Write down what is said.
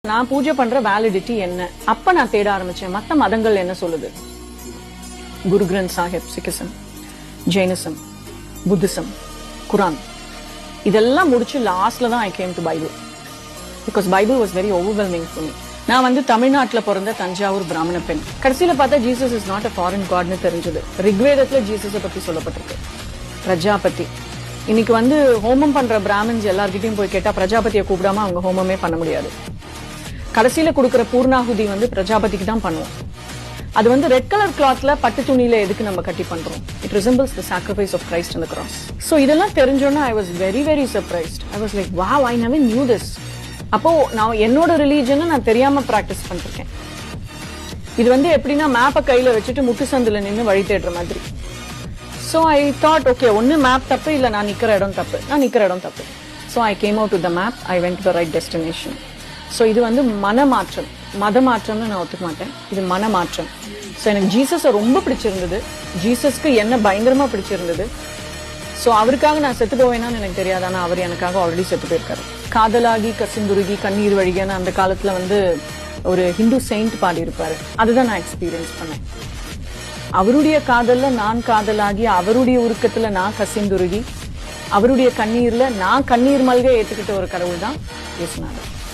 நான் பூஜை பண்ற வேலிடிட்டி என்ன அப்ப நான் தேட ஆரம்பிச்சேன். மத்த மதங்கள் என்ன சொல்லுது? Guru Granth Sahib, Sikhism, Jainism, Buddhism, Quran, இதெல்லாம் முடிச்சு லாஸ்ட்ல தான் I came to Bible. Because Bible was very overwhelming for me. நான் தமிழ்நாட்டுல பிறந்த தஞ்சாவூர் பிராமண பெண். கடைசியில பார்த்தா Jesus is not a foreign காட்னு தெரிஞ்சது. ரிக்வேதத்துல ஜீசஸை பத்தி சொல்லப்பட்டிருக்கு. பிரஜாபதி. இன்னைக்கு ஹோமம் பண்ற பிராமின்ஸ் எல்லார்கிட்டையும் போய் கேட்டா பிரஜாபதியை கூப்பிடாம அவங்க ஹோமமே பண்ண முடியாது. கடைசியில கொடுக்கிற பூர்ணாகுதி பிரஜாபதிக்கு தான் பண்ணுவோம். அது ரெட் கலர் கிளாத்ல பட்டு துணியில எதுக்கு நம்ம கட்டி பண்றோம்? It resembles the sacrifice of Christ on the cross. So இதெல்லாம் தெரிஞ்சோன்னா I was very very surprised. I was like wow, I never knew this. அப்போ நான் என்னோட ரிலீஜனை நான் தெரியாம பிராக்டிஸ் பண்ணிருக்கேன். இது எப்படின்னா மேப்பை கையில வச்சுட்டு முட்டு சந்துல நின்று வழி தேடுற மாதிரி. சோ ஐ தாட் ஓகே, ஒன்னு மேப் தப்பு, இல்ல நான் நிக்கிற இடம் தப்பு. நான் நிக்கிற இடம் தப்பு. So I came out to the map. I went to the right destination. So இது மனமாற்றம். மத மாற்றம்னு நான் ஒத்துக்க மாட்டேன். இது மனமாற்றம். சோ எனக்கு ஜீசஸை ரொம்ப பிடிச்சிருந்தது. ஜீசஸ்க்கு என்ன பயங்கரமா பிடிச்சிருந்தது. சோ அவருக்காக நான் செத்து போவேனான்னு எனக்கு தெரியாது. ஆனா அவர் எனக்காக ஆல்ரெடி செத்து போயிருக்காரு. காதலாகி கசிந்துருகி கண்ணீர் வழிகன்னு அந்த காலத்துல ஒரு ஹிந்து செயின்ட் பாடி இருப்பாரு. அதுதான் நான் எக்ஸ்பீரியன்ஸ் பண்ணேன். அவருடைய காதல்ல நான் காதலாகி, அவருடைய உருக்கத்துல நான் கசிந்துருகி, அவருடைய கண்ணீர்ல நான் கண்ணீர் மல்க ஏத்துக்கிட்ட ஒரு கடவுள் தான் இயேசுநாதர்.